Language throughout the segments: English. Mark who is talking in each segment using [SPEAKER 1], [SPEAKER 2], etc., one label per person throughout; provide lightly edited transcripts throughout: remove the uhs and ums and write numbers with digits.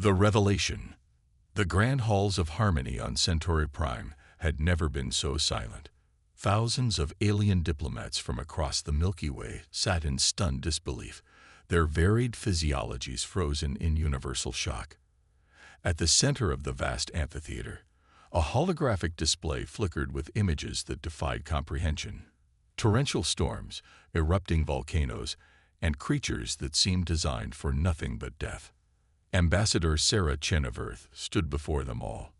[SPEAKER 1] The revelation. The grand halls of harmony on Centauri Prime had never been so silent. Thousands of alien diplomats from across the Milky Way sat in stunned disbelief, their varied physiologies frozen in universal shock. At the center of the vast amphitheater, a holographic display flickered with images that defied comprehension. Torrential storms, erupting volcanoes, and creatures that seemed designed for nothing but death. Ambassador Sarah Chen of Earth stood before them all,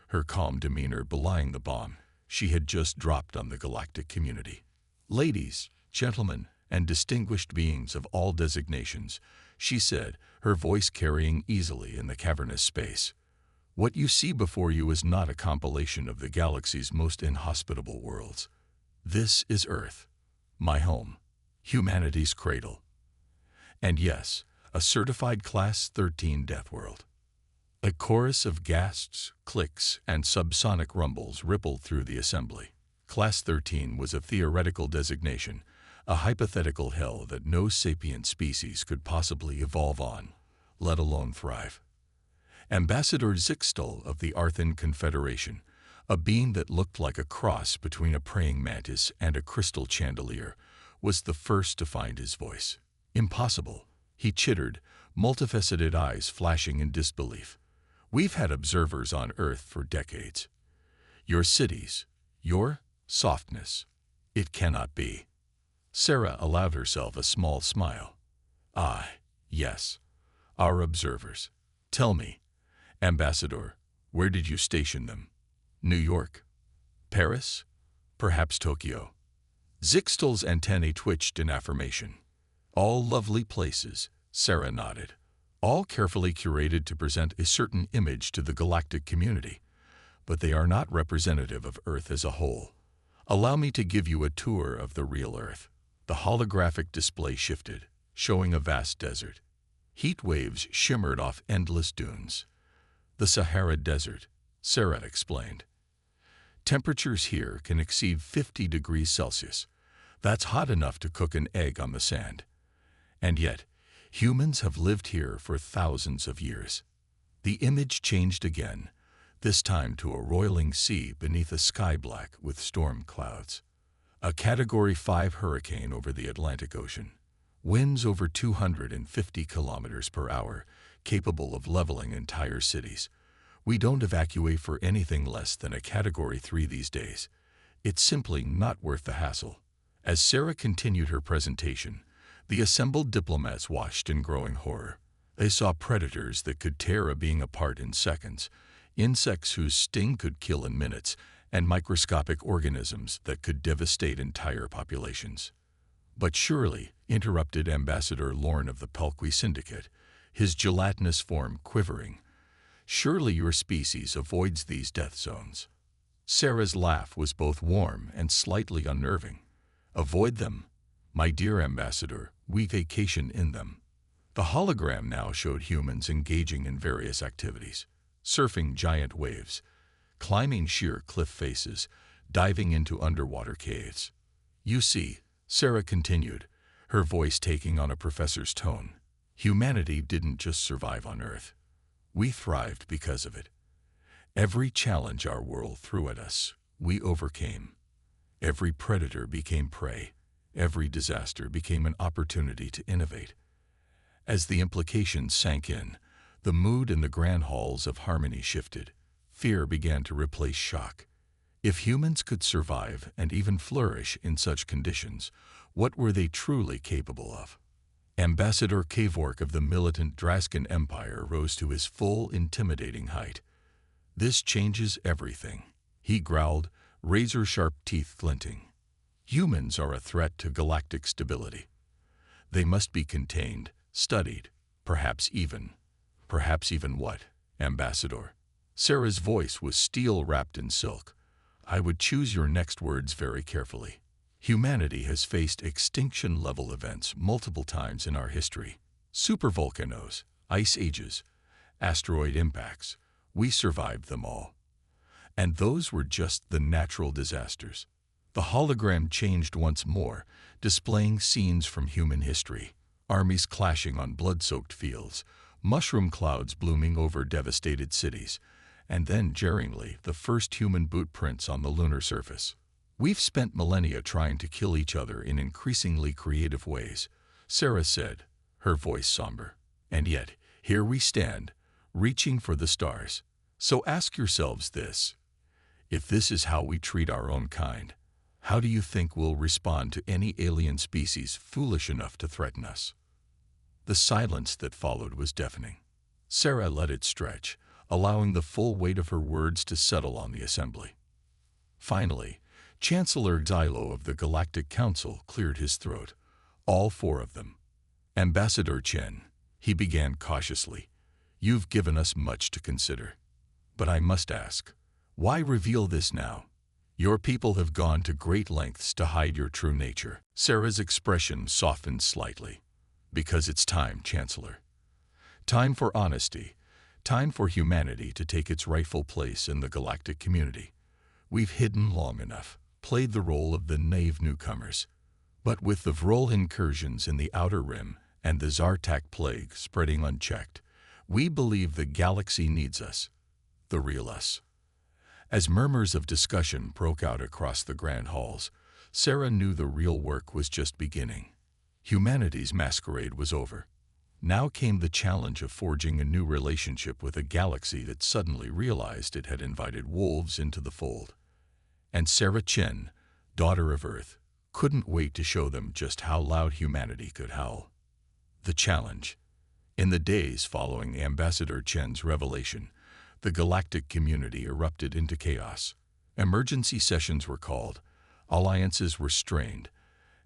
[SPEAKER 1] her calm demeanor belying the bomb she had just dropped on the galactic community. Ladies, gentlemen, and distinguished beings of all designations, she said, her voice carrying easily in the cavernous space. What you see before you is not a compilation of the galaxy's most inhospitable worlds. This is Earth, my home, humanity's cradle. And yes, a certified Class 13 Deathworld. A chorus of gasps, clicks, and subsonic rumbles rippled through the assembly. Class 13 was a theoretical designation, a hypothetical hell that no sapient species could possibly evolve on, let alone thrive. Ambassador Zixtal of the Arthan Confederation, a being that looked like a cross between a praying mantis and a crystal chandelier, was the first to find his voice. Impossible, he chittered, multifaceted eyes flashing in disbelief. We've had observers on Earth for decades. Your cities, your softness, it cannot be. Sarah allowed herself a small smile. Ah, yes, our observers. Tell me, Ambassador, where did you station them? New York? Paris? Perhaps Tokyo? Zixtal's antennae twitched in affirmation. All lovely places, Sarah nodded. All carefully curated to present a certain image to the galactic community, but they are not representative of Earth as a whole. Allow me to give you a tour of the real Earth. The holographic display shifted, showing a vast desert. Heat waves shimmered off endless dunes. The Sahara Desert, Sarah explained. Temperatures here can exceed 50 degrees Celsius. That's hot enough to cook an egg on the sand. And yet, humans have lived here for thousands of years. The image changed again, this time to a roiling sea beneath a sky black with storm clouds. A Category 5 hurricane over the Atlantic Ocean. Winds over 250 kilometers per hour, capable of leveling entire cities. We don't evacuate for anything less than a Category 3 these days. It's simply not worth the hassle. As Sarah continued her presentation, the assembled diplomats watched in growing horror. They saw predators that could tear a being apart in seconds, insects whose sting could kill in minutes, and microscopic organisms that could devastate entire populations. But surely, interrupted Ambassador Lorne of the Pelqui Syndicate, his gelatinous form quivering, surely your species avoids these death zones. Sarah's laugh was both warm and slightly unnerving. Avoid them? My dear Ambassador, we vacation in them. The hologram now showed humans engaging in various activities, surfing giant waves, climbing sheer cliff faces, diving into underwater caves. You see, Sarah continued, her voice taking on a professor's tone, humanity didn't just survive on Earth. We thrived because of it. Every challenge our world threw at us, we overcame. Every predator became prey. Every disaster became an opportunity to innovate. As the implications sank in, the mood in the grand halls of harmony shifted. Fear began to replace shock. If humans could survive and even flourish in such conditions, what were they truly capable of? Ambassador Kavork of the militant Draskan Empire rose to his full, intimidating height. This changes everything, he growled, razor-sharp teeth glinting. Humans are a threat to galactic stability. They must be contained, studied, perhaps even what, Ambassador? Sarah's voice was steel wrapped in silk. I would choose your next words very carefully. Humanity has faced extinction-level events multiple times in our history. Supervolcanoes, ice ages, asteroid impacts. We survived them all. And those were just the natural disasters. The hologram changed once more, displaying scenes from human history. Armies clashing on blood-soaked fields, mushroom clouds blooming over devastated cities, and then, jarringly, the first human boot prints on the lunar surface. "We've spent millennia trying to kill each other in increasingly creative ways," Sarah said, her voice somber. "And yet, here we stand, reaching for the stars. So ask yourselves this. If this is how we treat our own kind, how do you think we'll respond to any alien species foolish enough to threaten us?" The silence that followed was deafening. Sarah let it stretch, allowing the full weight of her words to settle on the assembly. Finally, Chancellor Xylo of the Galactic Council cleared his throat. "All four of them. Ambassador Chen," he began cautiously, "you've given us much to consider. But I must ask, why reveal this now? Your people have gone to great lengths to hide your true nature." Sarah's expression softened slightly. "Because it's time, Chancellor. Time for honesty. Time for humanity to take its rightful place in the galactic community. We've hidden long enough, played the role of the naive newcomers. But with the Vrol incursions in the Outer Rim and the Zartak plague spreading unchecked, we believe the galaxy needs us, the real us." As murmurs of discussion broke out across the grand halls, Sarah knew the real work was just beginning. Humanity's masquerade was over. Now came the challenge of forging a new relationship with a galaxy that suddenly realized it had invited wolves into the fold. And Sarah Chen, daughter of Earth, couldn't wait to show them just how loud humanity could howl. The challenge. In the days following Ambassador Chen's revelation, the galactic community erupted into chaos. Emergency sessions were called, alliances were strained,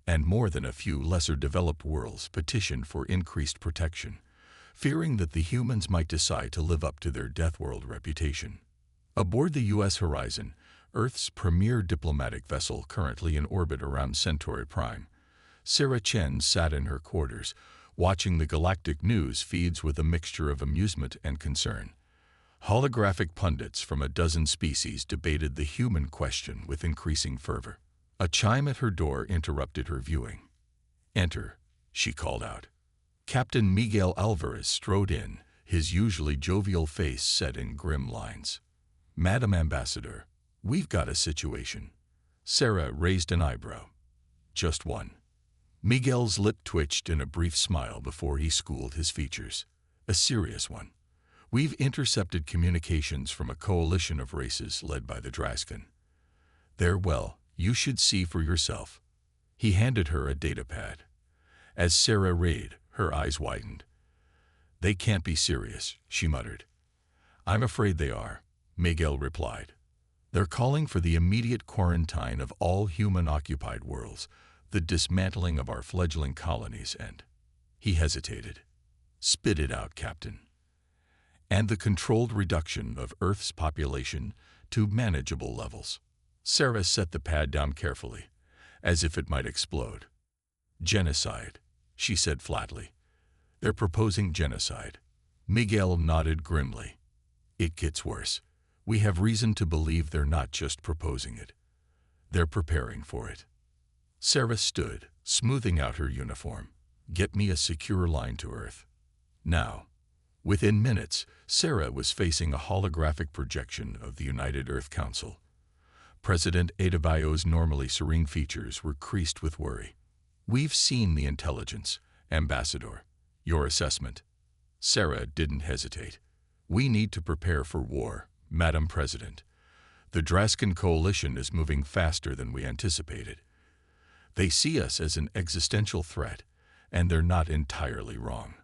[SPEAKER 1] and more than a few lesser-developed worlds petitioned for increased protection, fearing that the humans might decide to live up to their Deathworld reputation. Aboard the U.S. Horizon, Earth's premier diplomatic vessel currently in orbit around Centauri Prime, Sarah Chen sat in her quarters, watching the galactic news feeds with a mixture of amusement and concern. Holographic pundits from a dozen species debated the human question with increasing fervor. A chime at her door interrupted her viewing. "Enter," she called out. Captain Miguel Alvarez strode in, his usually jovial face set in grim lines. "Madam Ambassador, we've got a situation." Sarah raised an eyebrow. "Just one." Miguel's lip twitched in a brief smile before he schooled his features. "A serious one. We've intercepted communications from a coalition of races led by the Draskin. Well, you should see for yourself." He handed her a datapad. As Sarah read, her eyes widened. "They can't be serious," she muttered. "I'm afraid they are," Miguel replied. "They're calling for the immediate quarantine of all human-occupied worlds, the dismantling of our fledgling colonies, and—" He hesitated. "Spit it out, Captain." "And the controlled reduction of Earth's population to manageable levels." Sarah set the pad down carefully, as if it might explode. "Genocide," she said flatly. "They're proposing genocide." Miguel nodded grimly. "It gets worse. We have reason to believe they're not just proposing it. They're preparing for it." Sarah stood, smoothing out her uniform. "Get me a secure line to Earth. Now." Within minutes, Sarah was facing a holographic projection of the United Earth Council. President Adebayo's normally serene features were creased with worry. "We've seen the intelligence, Ambassador. Your assessment?" Sarah didn't hesitate. "We need to prepare for war, Madam President. The Draskin coalition is moving faster than we anticipated. They see us as an existential threat, and they're not entirely wrong."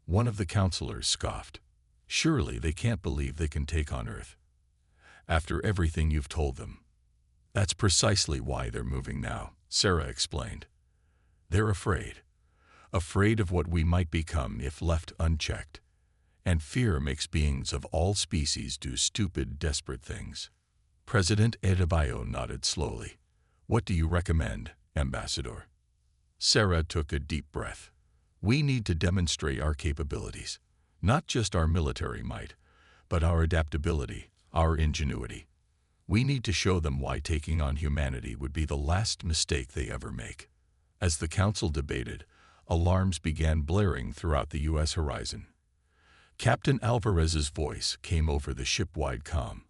[SPEAKER 1] One of the counselors scoffed. "Surely they can't believe they can take on Earth. After everything you've told them." "That's precisely why they're moving now," Sarah explained. "They're afraid. Afraid of what we might become if left unchecked. And fear makes beings of all species do stupid, desperate things." President Adebayo nodded slowly. "What do you recommend, Ambassador?" Sarah took a deep breath. "We need to demonstrate our capabilities, not just our military might, but our adaptability, our ingenuity. We need to show them why taking on humanity would be the last mistake they ever make." As the council debated, alarms began blaring throughout the U.S. horizon. Captain Alvarez's voice came over the ship-wide comm.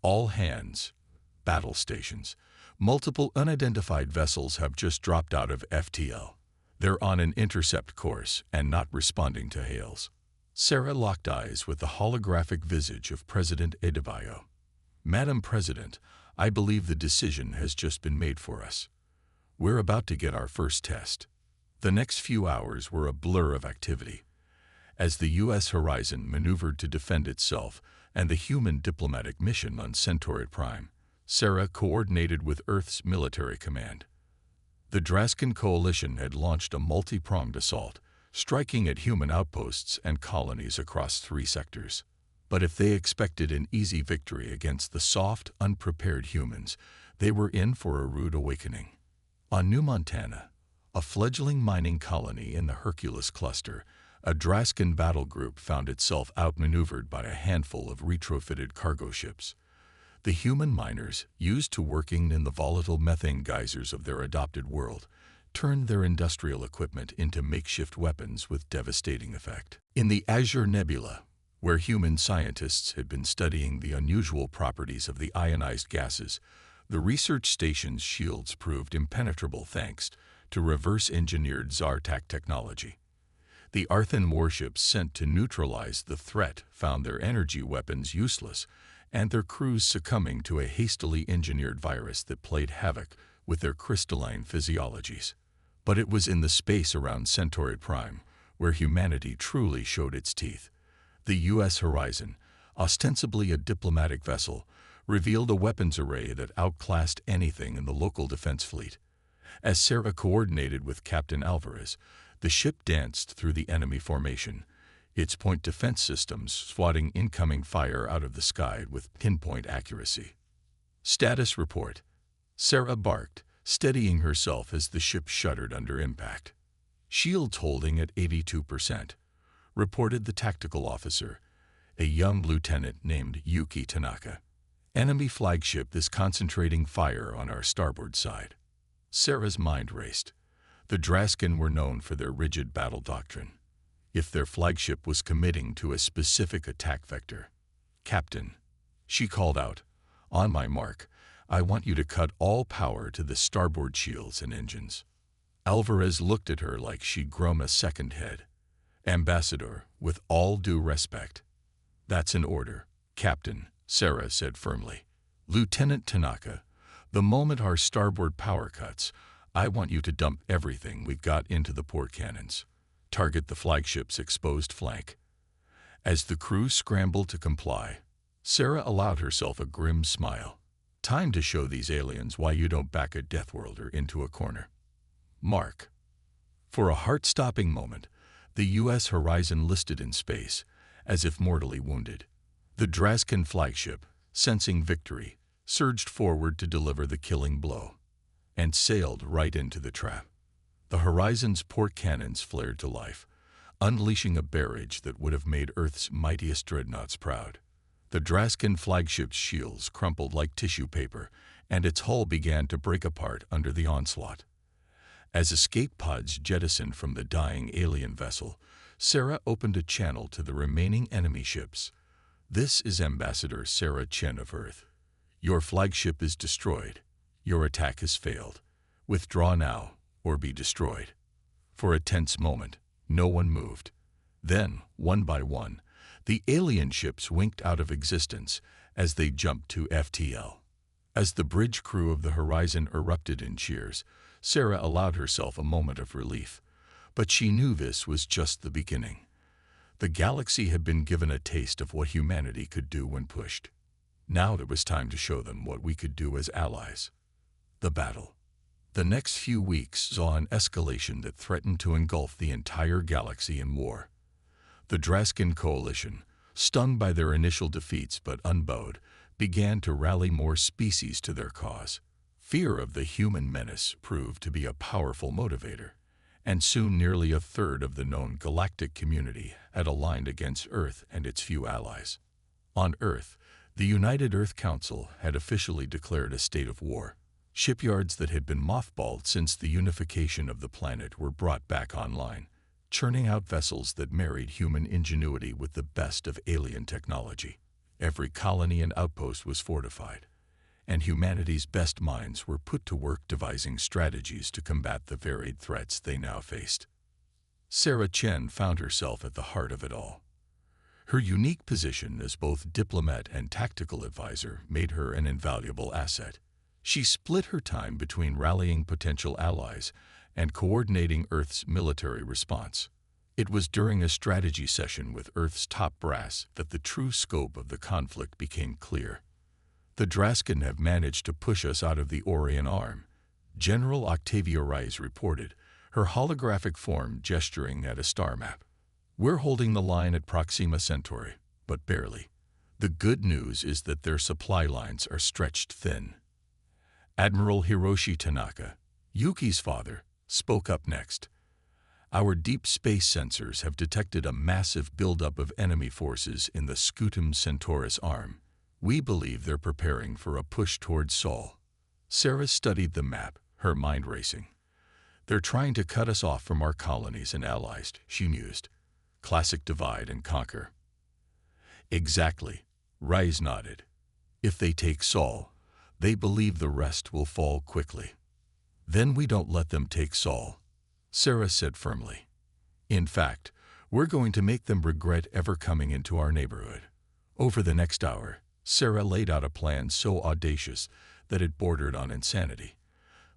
[SPEAKER 1] All hands, battle stations. Multiple unidentified vessels have just dropped out of FTL. They're on an intercept course and not responding to hails. Sarah locked eyes with the holographic visage of President Adebayo. Madam President, I believe the decision has just been made for us. We're about to get our first test. The next few hours were a blur of activity. As the U.S. Horizon maneuvered to defend itself and the human diplomatic mission on Centauri Prime, Sarah coordinated with Earth's military command. The Draskin Coalition had launched a multi-pronged assault, striking at human outposts and colonies across 3 sectors. But if they expected an easy victory against the soft, unprepared humans, they were in for a rude awakening. On New Montana, a fledgling mining colony in the Hercules cluster, a Draskin battle group found itself outmaneuvered by a handful of retrofitted cargo ships. The human miners, used to working in the volatile methane geysers of their adopted world, turned their industrial equipment into makeshift weapons with devastating effect. In the Azure Nebula, where human scientists had been studying the unusual properties of the ionized gases, the research station's shields proved impenetrable thanks to reverse-engineered Zartak technology. The Arthan warships sent to neutralize the threat found their energy weapons useless, and their crews succumbing to a hastily engineered virus that played havoc with their crystalline physiologies. But it was in the space around Centauri Prime where humanity truly showed its teeth. The U.S. Horizon, ostensibly a diplomatic vessel, revealed a weapons array that outclassed anything in the local defense fleet. As Sarah coordinated with Captain Alvarez, the ship danced through the enemy formation, its point defense systems swatting incoming fire out of the sky with pinpoint accuracy. Status report. Sarah barked, steadying herself as the ship shuddered under impact. Shields holding at 82%, reported the tactical officer, a young lieutenant named Yuki Tanaka. Enemy flagship is concentrating fire on our starboard side. Sarah's mind raced. The Draskin were known for their rigid battle doctrine. If their flagship was committing to a specific attack vector, Captain, she called out, on my mark, I want you to cut all power to the starboard shields and engines. Alvarez looked at her like she'd grown a second head. Ambassador, with all due respect. That's an order, Captain, Sarah said firmly. Lieutenant Tanaka, the moment our starboard power cuts, I want you to dump everything we've got into the port cannons. Target the flagship's exposed flank. As the crew scrambled to comply, Sarah allowed herself a grim smile. Time to show these aliens why you don't back a Deathworlder into a corner. Mark. For a heart-stopping moment, the U.S. Horizon listed in space, as if mortally wounded. The Draskin flagship, sensing victory, surged forward to deliver the killing blow, and sailed right into the trap. The Horizon's port cannons flared to life, unleashing a barrage that would have made Earth's mightiest dreadnoughts proud. The Draskin flagship's shields crumpled like tissue paper, and its hull began to break apart under the onslaught. As escape pods jettisoned from the dying alien vessel, Sarah opened a channel to the remaining enemy ships. This is Ambassador Sarah Chen of Earth. Your flagship is destroyed. Your attack has failed. Withdraw now, or be destroyed. For a tense moment, no one moved. Then, one by one, the alien ships winked out of existence as they jumped to FTL. As the bridge crew of the Horizon erupted in cheers, Sarah allowed herself a moment of relief. But she knew this was just the beginning. The galaxy had been given a taste of what humanity could do when pushed. Now it was time to show them what we could do as allies. The battle. The next few weeks saw an escalation that threatened to engulf the entire galaxy in war. The Draskin Coalition, stung by their initial defeats but unbowed, began to rally more species to their cause. Fear of the human menace proved to be a powerful motivator, and soon nearly a third of the known galactic community had aligned against Earth and its few allies. On Earth, the United Earth Council had officially declared a state of war. Shipyards that had been mothballed since the unification of the planet were brought back online. churning out vessels that married human ingenuity with the best of alien technology. Every colony and outpost was fortified, and humanity's best minds were put to work devising strategies to combat the varied threats they now faced. Sarah Chen found herself at the heart of it all. Her unique position as both diplomat and tactical advisor made her an invaluable asset. She split her time between rallying potential allies and coordinating Earth's military response. It was during a strategy session with Earth's top brass that the true scope of the conflict became clear. The Draskin have managed to push us out of the Orion Arm, General Octavia Rice reported, her holographic form gesturing at a star map. We're holding the line at Proxima Centauri, but barely. The good news is that their supply lines are stretched thin. Admiral Hiroshi Tanaka, Yuki's father, spoke up next. Our deep space sensors have detected a massive buildup of enemy forces in the Scutum Centaurus arm. We believe they're preparing for a push towards Sol. Sarah studied the map, her mind racing. They're trying to cut us off from our colonies and allies, she mused. Classic divide and conquer. Exactly, Rise nodded. If they take Sol, they believe the rest will fall quickly. Then we don't let them take Sol, Sarah said firmly. In fact, we're going to make them regret ever coming into our neighborhood. Over the next hour, Sarah laid out a plan so audacious that it bordered on insanity.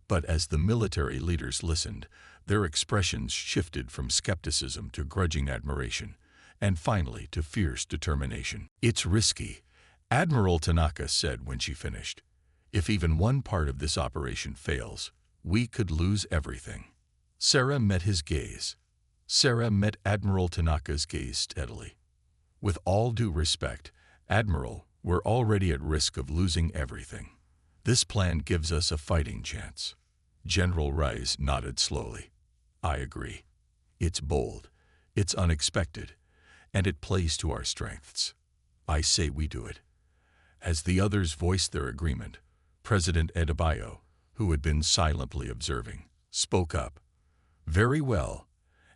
[SPEAKER 1] But as the military leaders listened, their expressions shifted from skepticism to grudging admiration, and finally to fierce determination. It's risky, Admiral Tanaka said when she finished. If even one part of this operation fails, we could lose everything. Sarah met his gaze. Sarah met Admiral Tanaka's gaze steadily. With all due respect, Admiral, we're already at risk of losing everything. This plan gives us a fighting chance. General Rice nodded slowly. I agree. It's bold, it's unexpected, and it plays to our strengths. I say we do it. As the others voiced their agreement, President Adebayo, who had been silently observing, spoke up. Very well,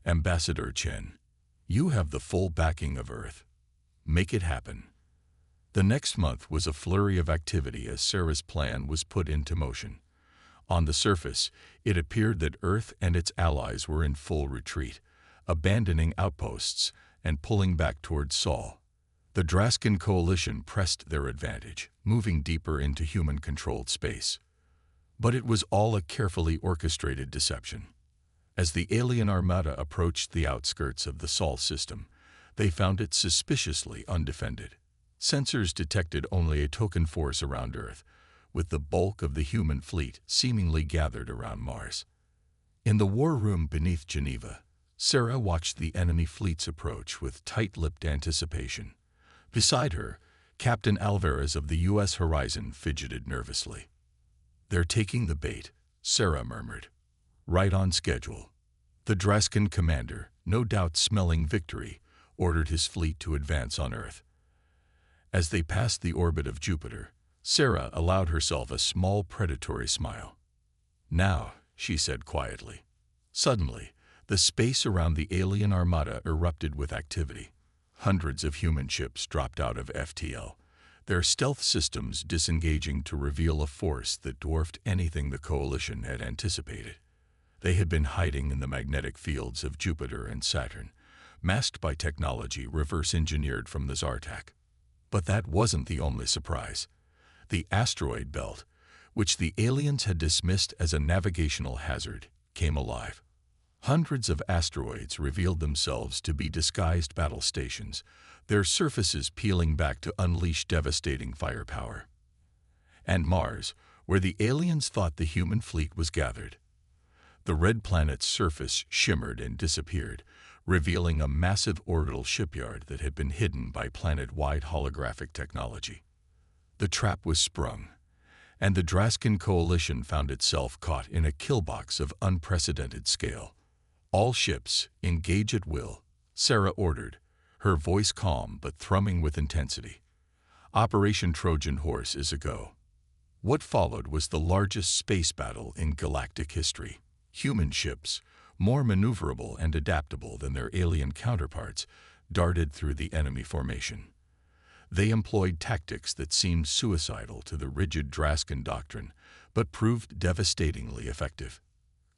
[SPEAKER 1] Ambassador Chen. You have the full backing of Earth. Make it happen. The next month was a flurry of activity as Sarah's plan was put into motion. On the surface, it appeared that Earth and its allies were in full retreat, abandoning outposts and pulling back towards Sol. The Draskin coalition pressed their advantage, moving deeper into human-controlled space. But it was all a carefully orchestrated deception. As the alien armada approached the outskirts of the Sol system, they found it suspiciously undefended. Sensors detected only a token force around Earth, with the bulk of the human fleet seemingly gathered around Mars. In the war room beneath Geneva, Sarah watched the enemy fleets approach with tight-lipped anticipation. Beside her, Captain Alvarez of the U.S. Horizon fidgeted nervously. They're taking the bait, Sarah murmured. Right on schedule. The Draskin commander, no doubt smelling victory, ordered his fleet to advance on Earth. As they passed the orbit of Jupiter, Sarah allowed herself a small predatory smile. Now, she said quietly. Suddenly, the space around the alien armada erupted with activity. Hundreds of human ships dropped out of FTL, their stealth systems disengaging to reveal a force that dwarfed anything the coalition had anticipated. They had been hiding in the magnetic fields of Jupiter and Saturn, masked by technology reverse-engineered from the Zartak. But that wasn't the only surprise. The asteroid belt, which the aliens had dismissed as a navigational hazard, came alive. Hundreds of asteroids revealed themselves to be disguised battle stations, their surfaces peeling back to unleash devastating firepower. And Mars, where the aliens thought the human fleet was gathered. The red planet's surface shimmered and disappeared, revealing a massive orbital shipyard that had been hidden by planet-wide holographic technology. The trap was sprung, and the Draskin coalition found itself caught in a killbox of unprecedented scale. All ships, engage at will, Sarah ordered, her voice calm but thrumming with intensity. Operation Trojan Horse is a go. What followed was the largest space battle in galactic history. Human ships, more maneuverable and adaptable than their alien counterparts, darted through the enemy formation. They employed tactics that seemed suicidal to the rigid Draskan doctrine, but proved devastatingly effective.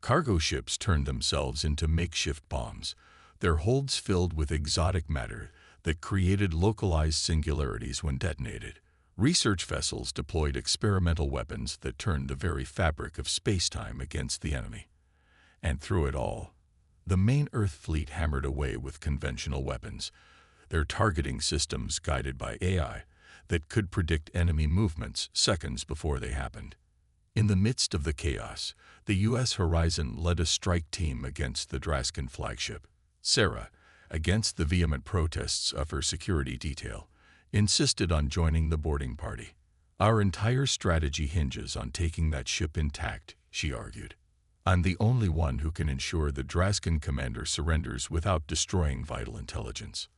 [SPEAKER 1] Cargo ships turned themselves into makeshift bombs, their holds filled with exotic matter that created localized singularities when detonated. Research vessels deployed experimental weapons that turned the very fabric of space-time against the enemy. And through it all, the main Earth fleet hammered away with conventional weapons, their targeting systems guided by AI that could predict enemy movements seconds before they happened. In the midst of the chaos, the U.S. Horizon led a strike team against the Draskan flagship. Sarah, against the vehement protests of her security detail, insisted on joining the boarding party. "Our entire strategy hinges on taking that ship intact," she argued. "I'm the only one who can ensure the Draskan commander surrenders without destroying vital intelligence."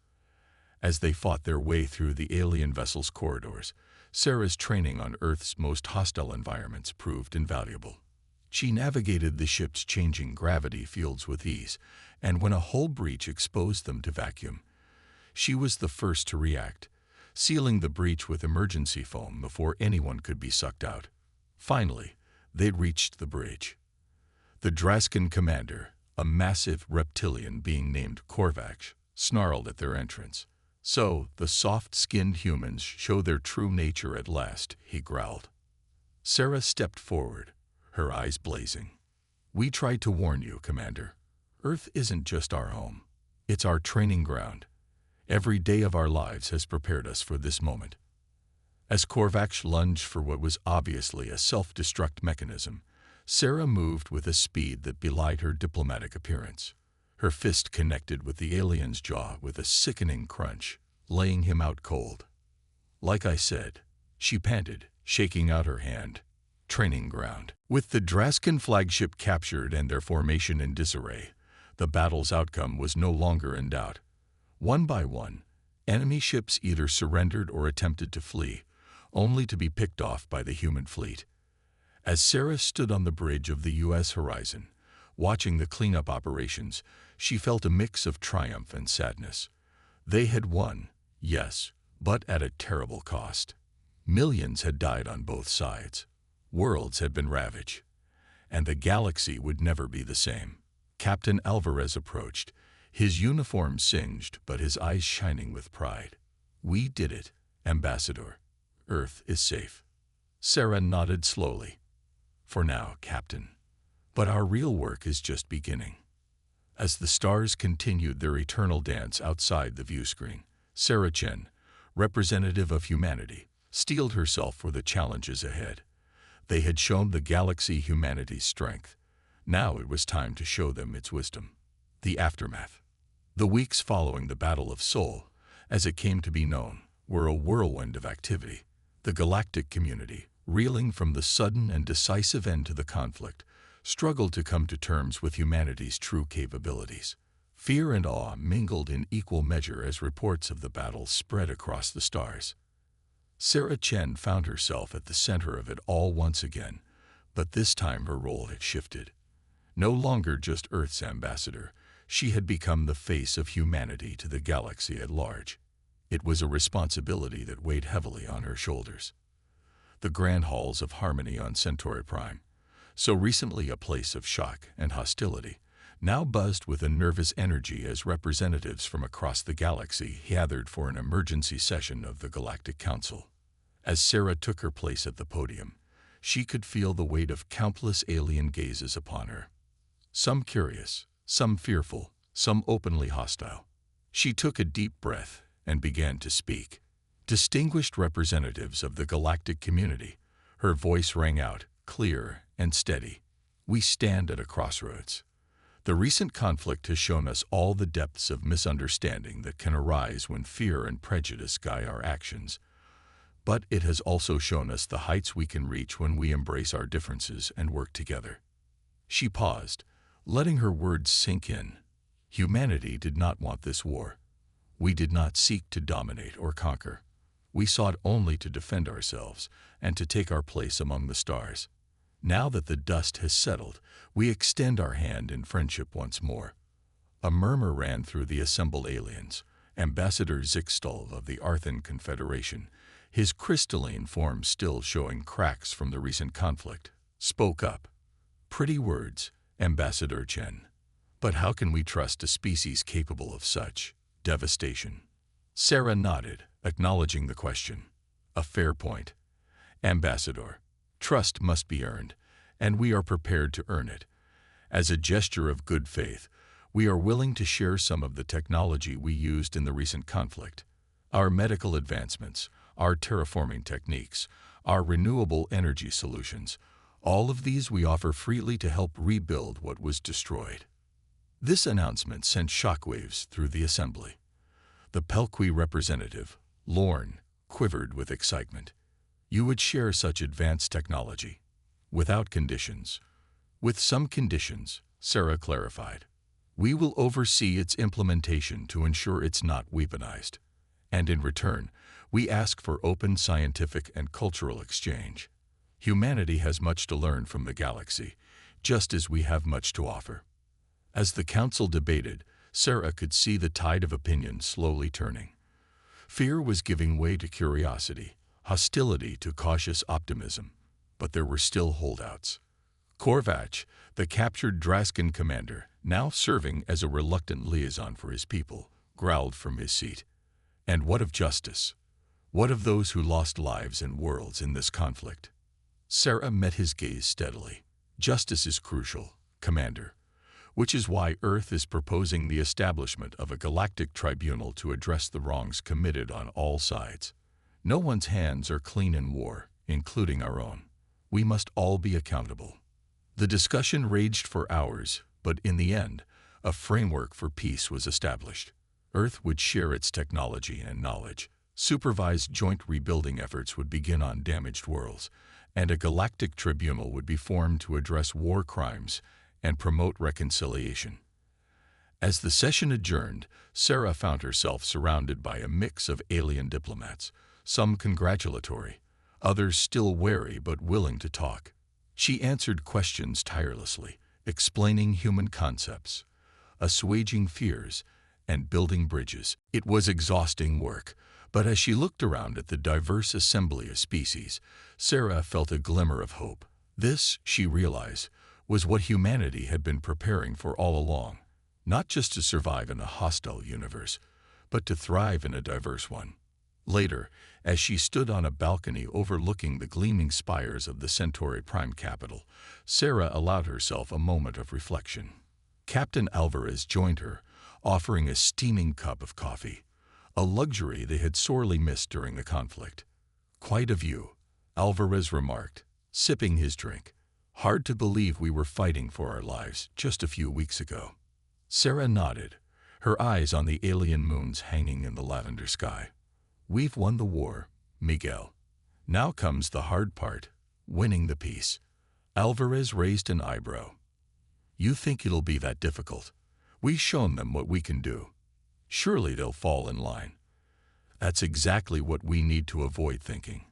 [SPEAKER 1] As they fought their way through the alien vessel's corridors, Sarah's training on Earth's most hostile environments proved invaluable. She navigated the ship's changing gravity fields with ease, and when a hull breach exposed them to vacuum, she was the first to react, sealing the breach with emergency foam before anyone could be sucked out. Finally, they reached the bridge. The Draskan commander, a massive reptilian being named Korvax, snarled at their entrance. "So, the soft-skinned humans show their true nature at last," he growled. Sarah stepped forward, her eyes blazing. "We tried to warn you, Commander. Earth isn't just our home. It's our training ground. Every day of our lives has prepared us for this moment." As Korvax lunged for what was obviously a self-destruct mechanism, Sarah moved with a speed that belied her diplomatic appearance. Her fist connected with the alien's jaw with a sickening crunch, laying him out cold. "Like I said," she panted, shaking out her hand. Training ground. With the Draskan flagship captured and their formation in disarray, the battle's outcome was no longer in doubt. One by one, enemy ships either surrendered or attempted to flee, only to be picked off by the human fleet. As Sarah stood on the bridge of the U.S. Horizon, watching the cleanup operations, she felt a mix of triumph and sadness. They had won, yes, but at a terrible cost. Millions had died on both sides. Worlds had been ravaged, and the galaxy would never be the same. Captain Alvarez approached, his uniform singed but his eyes shining with pride. "We did it, Ambassador. Earth is safe." Sarah nodded slowly. "For now, Captain. But our real work is just beginning." As the stars continued their eternal dance outside the viewscreen, Sarah Chen, representative of humanity, steeled herself for the challenges ahead. They had shown the galaxy humanity's strength. Now it was time to show them its wisdom. The aftermath. The weeks following the Battle of Seoul, as it came to be known, were a whirlwind of activity. The galactic community, reeling from the sudden and decisive end to the conflict, struggled to come to terms with humanity's true capabilities. Fear and awe mingled in equal measure as reports of the battle spread across the stars. Sarah Chen found herself at the center of it all once again, but this time her role had shifted. No longer just Earth's ambassador, she had become the face of humanity to the galaxy at large. It was a responsibility that weighed heavily on her shoulders. The grand halls of Harmony on Centauri Prime, so recently a place of shock and hostility, now buzzed with a nervous energy as representatives from across the galaxy gathered for an emergency session of the Galactic Council. As Sarah took her place at the podium, she could feel the weight of countless alien gazes upon her. Some curious, some fearful, some openly hostile. She took a deep breath and began to speak. "Distinguished representatives of the galactic community," her voice rang out, clear and steady. "We stand at a crossroads. The recent conflict has shown us all the depths of misunderstanding that can arise when fear and prejudice guide our actions. But it has also shown us the heights we can reach when we embrace our differences and work together." She paused, letting her words sink in. Humanity did not want this war. We did not seek to dominate or conquer. We sought only to defend ourselves and to take our place among the stars. Now that the dust has settled, we extend our hand in friendship once more. A murmur ran through the assembled aliens. Ambassador Zixtal of the Arthan Confederation, his crystalline form still showing cracks from the recent conflict, spoke up. Pretty words, Ambassador Chen. But how can we trust a species capable of such devastation? Sarah nodded, acknowledging the question. A fair point. Ambassador, trust must be earned, and we are prepared to earn it. As a gesture of good faith, we are willing to share some of the technology we used in the recent conflict. Our medical advancements, our terraforming techniques, our renewable energy solutions, all of these we offer freely to help rebuild what was destroyed. This announcement sent shockwaves through the assembly. The Pelqui representative, Lorne, quivered with excitement. You would share such advanced technology. Without conditions. With some conditions, Sarah clarified. We will oversee its implementation to ensure it's not weaponized. And in return, we ask for open scientific and cultural exchange. Humanity has much to learn from the galaxy, just as we have much to offer. As the council debated, Sarah could see the tide of opinion slowly turning. Fear was giving way to curiosity, hostility to cautious optimism, but there were still holdouts. Korvach, the captured Draskan commander, now serving as a reluctant liaison for his people, growled from his seat. And what of justice? What of those who lost lives and worlds in this conflict? Sarah met his gaze steadily. Justice is crucial, Commander, which is why Earth is proposing the establishment of a galactic tribunal to address the wrongs committed on all sides. No one's hands are clean in war, including our own. We must all be accountable. The discussion raged for hours, but in the end, a framework for peace was established. Earth would share its technology and knowledge. Supervised joint rebuilding efforts would begin on damaged worlds, and a galactic tribunal would be formed to address war crimes and promote reconciliation. As the session adjourned, Sarah found herself surrounded by a mix of alien diplomats, some congratulatory, others still wary but willing to talk. She answered questions tirelessly, explaining human concepts, assuaging fears, and building bridges. It was exhausting work, but as she looked around at the diverse assembly of species, Sarah felt a glimmer of hope. This, she realized, was what humanity had been preparing for all along, not just to survive in a hostile universe, but to thrive in a diverse one. Later, as she stood on a balcony overlooking the gleaming spires of the Centauri Prime capital, Sarah allowed herself a moment of reflection. Captain Alvarez joined her, offering a steaming cup of coffee, a luxury they had sorely missed during the conflict. Quite a view, Alvarez remarked, sipping his drink. Hard to believe we were fighting for our lives just a few weeks ago. Sarah nodded, her eyes on the alien moons hanging in the lavender sky. We've won the war, Miguel. Now comes the hard part, winning the peace. Alvarez raised an eyebrow. You think it'll be that difficult? We've shown them what we can do. Surely they'll fall in line. That's exactly what we need to avoid thinking,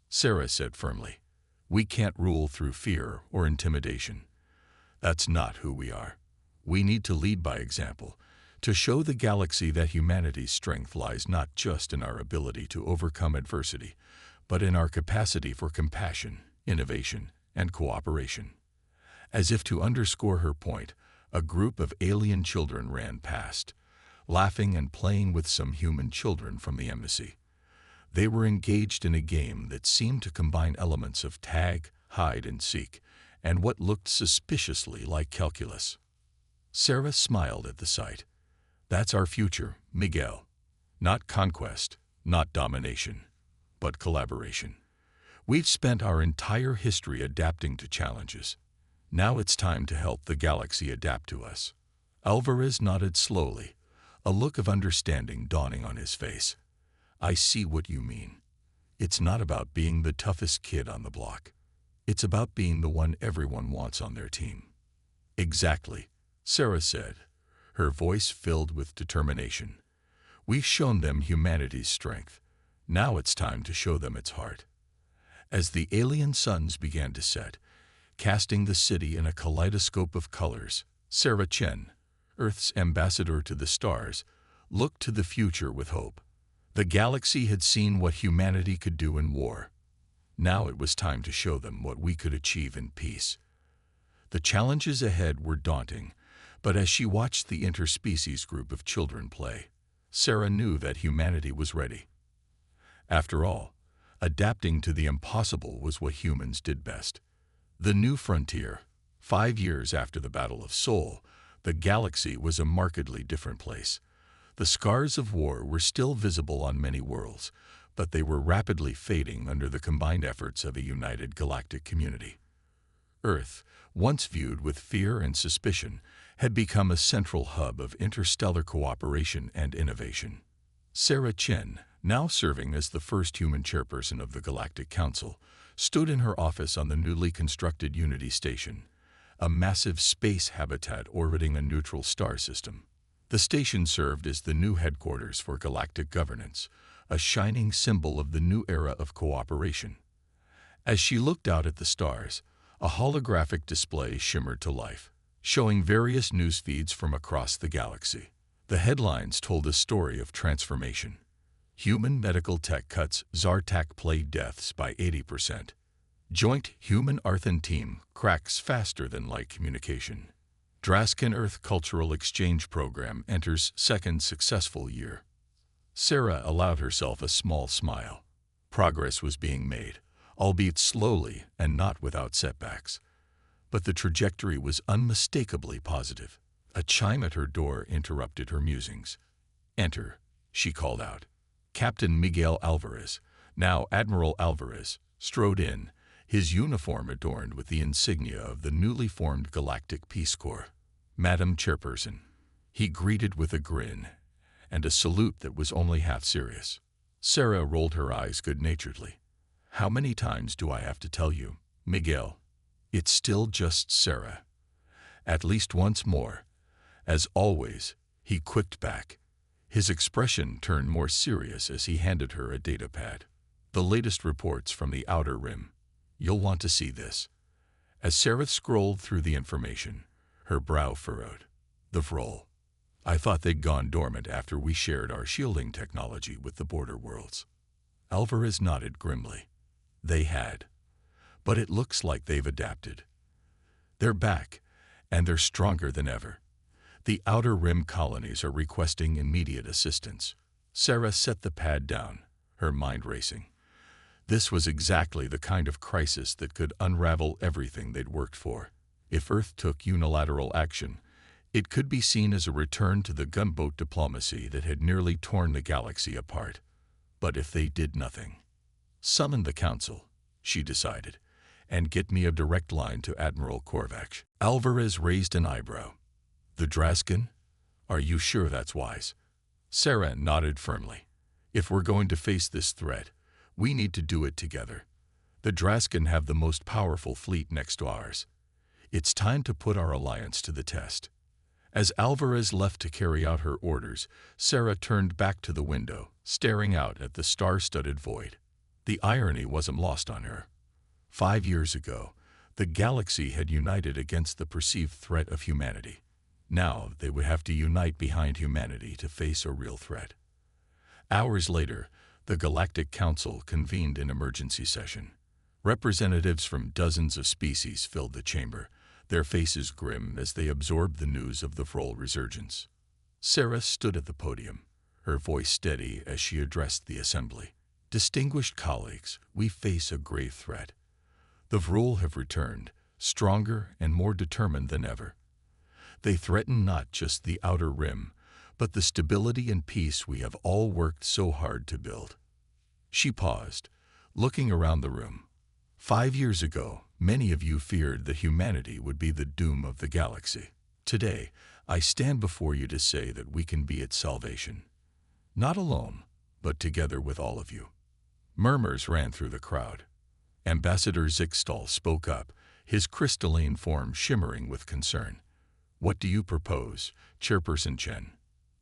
[SPEAKER 1] Sarah said firmly. We can't rule through fear or intimidation. That's not who we are. We need to lead by example, to show the galaxy that humanity's strength lies not just in our ability to overcome adversity, but in our capacity for compassion, innovation, and cooperation. As if to underscore her point, a group of alien children ran past, laughing and playing with some human children from the embassy. They were engaged in a game that seemed to combine elements of tag, hide, and seek, and what looked suspiciously like calculus. Sarah smiled at the sight. That's our future, Miguel. Not conquest, not domination, but collaboration. We've spent our entire history adapting to challenges. Now it's time to help the galaxy adapt to us. Alvarez nodded slowly, a look of understanding dawning on his face. I see what you mean. It's not about being the toughest kid on the block. It's about being the one everyone wants on their team. Exactly, Sarah said, her voice filled with determination. We've shown them humanity's strength. Now it's time to show them its heart. As the alien suns began to set, casting the city in a kaleidoscope of colors. Sarah Chen, Earth's ambassador to the stars, looked to the future with hope. The galaxy had seen what humanity could do in war. Now it was time to show them what we could achieve in peace. The challenges ahead were daunting, but as she watched the interspecies group of children play, Sarah knew that humanity was ready. After all, adapting to the impossible was what humans did best. The new frontier. 5 years after the Battle of Seoul, the galaxy was a markedly different place. The scars of war were still visible on many worlds, but they were rapidly fading under the combined efforts of a united galactic community. Earth, once viewed with fear and suspicion, had become a central hub of interstellar cooperation and innovation. Sarah Chen, now serving as the first human chairperson of the Galactic Council, stood in her office on the newly constructed Unity Station, a massive space habitat orbiting a neutral star system. The station served as the new headquarters for galactic governance, a shining symbol of the new era of cooperation. As she looked out at the stars, a holographic display shimmered to life, showing various news feeds from across the galaxy. The headlines told a story of transformation. Human medical tech cuts Zartak plague deaths by 80%. Joint Human-Arthan team cracks faster than light communication. Draskin Earth Cultural Exchange Program enters second successful year. Sarah allowed herself a small smile. Progress was being made, albeit slowly and not without setbacks. But the trajectory was unmistakably positive. A chime at her door interrupted her musings. "Enter," she called out. Captain Miguel Alvarez, now Admiral Alvarez, strode in, his uniform adorned with the insignia of the newly formed Galactic Peace Corps. "Madam Chairperson," he greeted with a grin and a salute that was only half serious. Sarah rolled her eyes good-naturedly. "How many times do I have to tell you, Miguel? It's still just Sarah." "At least once more." As always, he quipped back. His expression turned more serious as he handed her a datapad. "The latest reports from the Outer Rim. You'll want to see this." As Sarah scrolled through the information, her brow furrowed. "The Vrol. I thought they'd gone dormant after we shared our shielding technology with the border worlds." Alvarez nodded grimly. "They had. But it looks like they've adapted. They're back, and they're stronger than ever. The Outer Rim colonies are requesting immediate assistance." Sarah set the pad down, her mind racing. This was exactly the kind of crisis that could unravel everything they'd worked for. If Earth took unilateral action, it could be seen as a return to the gunboat diplomacy that had nearly torn the galaxy apart. But if they did nothing, summon the Council, she decided, and get me a direct line to Admiral Korvac. Alvarez raised an eyebrow. "The Draskin? Are you sure that's wise?" Sarah nodded firmly. "If we're going to face this threat, we need to do it together. The Draskin have the most powerful fleet next to ours. It's time to put our alliance to the test." As Alvarez left to carry out her orders, Sarah turned back to the window, staring out at the star-studded void. The irony wasn't lost on her. 5 years ago, the galaxy had united against the perceived threat of humanity. Now they would have to unite behind humanity to face a real threat. Hours later, the Galactic Council convened an emergency session. Representatives from dozens of species filled the chamber, their faces grim as they absorbed the news of the Vrol resurgence. Sarah stood at the podium, her voice steady as she addressed the assembly. "Distinguished colleagues, we face a grave threat. The Vrol have returned, stronger and more determined than ever. They threaten not just the Outer Rim, but the stability and peace we have all worked so hard to build." She paused, looking around the room. 5 years ago, many of you feared that humanity would be the doom of the galaxy. Today, I stand before you to say that we can be its salvation. Not alone, but together with all of you. Murmurs ran through the crowd. Ambassador Zixtal spoke up, his crystalline form shimmering with concern. "What do you propose, Chairperson Chen?"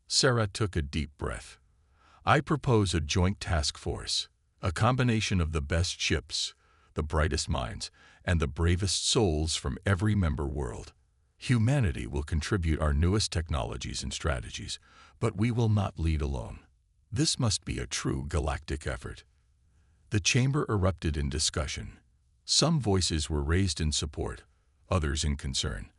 [SPEAKER 1] Sarah took a deep breath. "I propose a joint task force, a combination of the best ships, the brightest minds, and the bravest souls from every member world. Humanity will contribute our newest technologies and strategies, but we will not lead alone. This must be a true galactic effort. The chamber erupted in discussion. Some voices were raised in support, others in concern.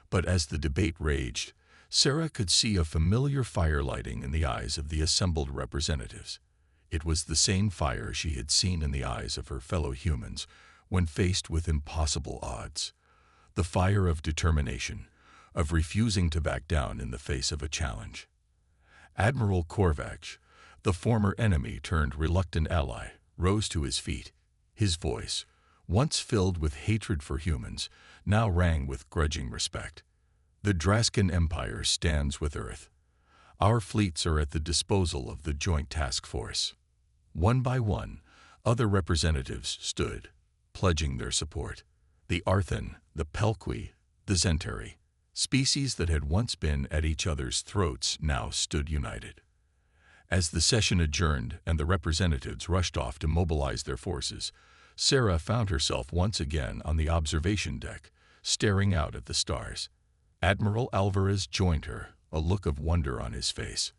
[SPEAKER 1] But as the debate raged, Sarah could see a familiar fire lighting in the eyes of the assembled representatives. It was the same fire she had seen in the eyes of her fellow humans when faced with impossible odds. The fire of determination, of refusing to back down in the face of a challenge. Admiral Korvac, the former enemy turned reluctant ally, rose to his feet. His voice, once filled with hatred for humans, now rang with grudging respect. The Draskan Empire stands with Earth. Our fleets are at the disposal of the Joint Task Force. One by one, other representatives stood, pledging their support. The Arthan, the Pelqui, the Zentari, species that had once been at each other's throats, now stood united. As the session adjourned and the representatives rushed off to mobilize their forces, Sarah found herself once again on the observation deck, staring out at the stars. Admiral Alvarez joined her, a look of wonder on his face.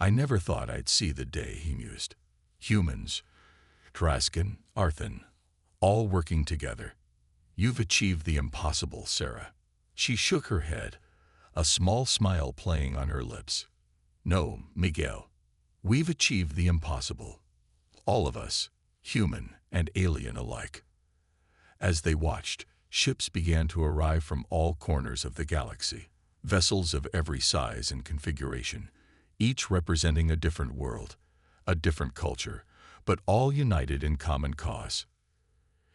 [SPEAKER 1] "I never thought I'd see the day," he mused. "Humans, Draskan, Arthan, all working together. You've achieved the impossible, Sarah." She shook her head, a small smile playing on her lips. "No, Miguel. We've achieved the impossible. All of us, human and alien alike." As they watched, ships began to arrive from all corners of the galaxy, vessels of every size and configuration, each representing a different world, a different culture, but all united in common cause.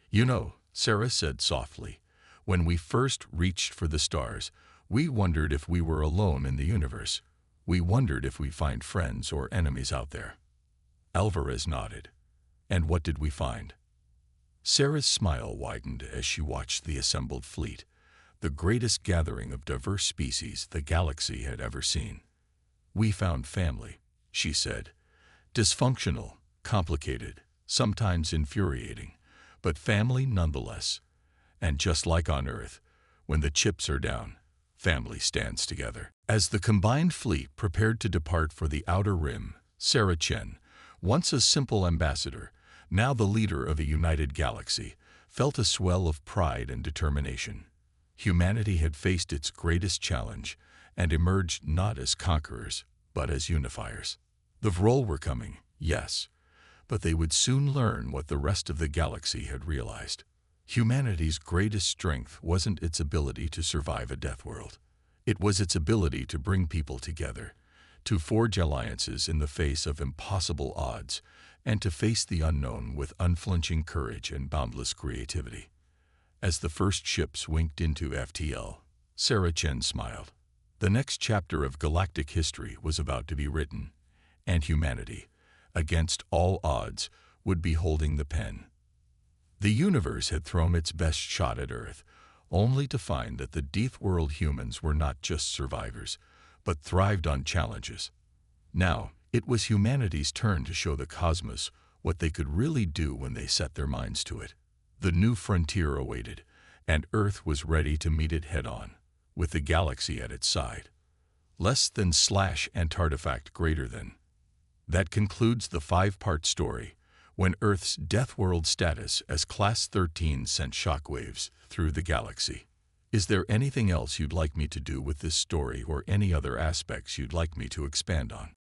[SPEAKER 1] "You know," Sarah said softly, "when we first reached for the stars, we wondered if we were alone in the universe. We wondered if we'd find friends or enemies out there." Alvarez nodded. "And what did we find?" Sarah's smile widened as she watched the assembled fleet, the greatest gathering of diverse species the galaxy had ever seen. "We found family," she said. "Dysfunctional, complicated, sometimes infuriating, but family nonetheless. And just like on Earth, when the chips are down, family stands together." As the combined fleet prepared to depart for the Outer Rim, Sarah Chen, once a simple ambassador, now the leader of a united galaxy, felt a swell of pride and determination. Humanity had faced its greatest challenge and emerged not as conquerors, but as unifiers. The Vrol were coming, yes, but they would soon learn what the rest of the galaxy had realized. Humanity's greatest strength wasn't its ability to survive a Deathworld. It was its ability to bring people together, to forge alliances in the face of impossible odds, and to face the unknown with unflinching courage and boundless creativity. As the first ships winked into FTL, Sarah Chen smiled. The next chapter of galactic history was about to be written, and humanity, against all odds, would be holding the pen. The universe had thrown its best shot at Earth, only to find that the Deathworld humans were not just survivors, but thrived on challenges. Now, it was humanity's turn to show the cosmos what they could really do when they set their minds to it. The new frontier awaited, and Earth was ready to meet it head-on, with the galaxy at its side. Less than / Antartifact greater than. That concludes the 5-part story, when Earth's Deathworld status as Class 13 sent shockwaves through the galaxy. Is there anything else you'd like me to do with this story or any other aspects you'd like me to expand on?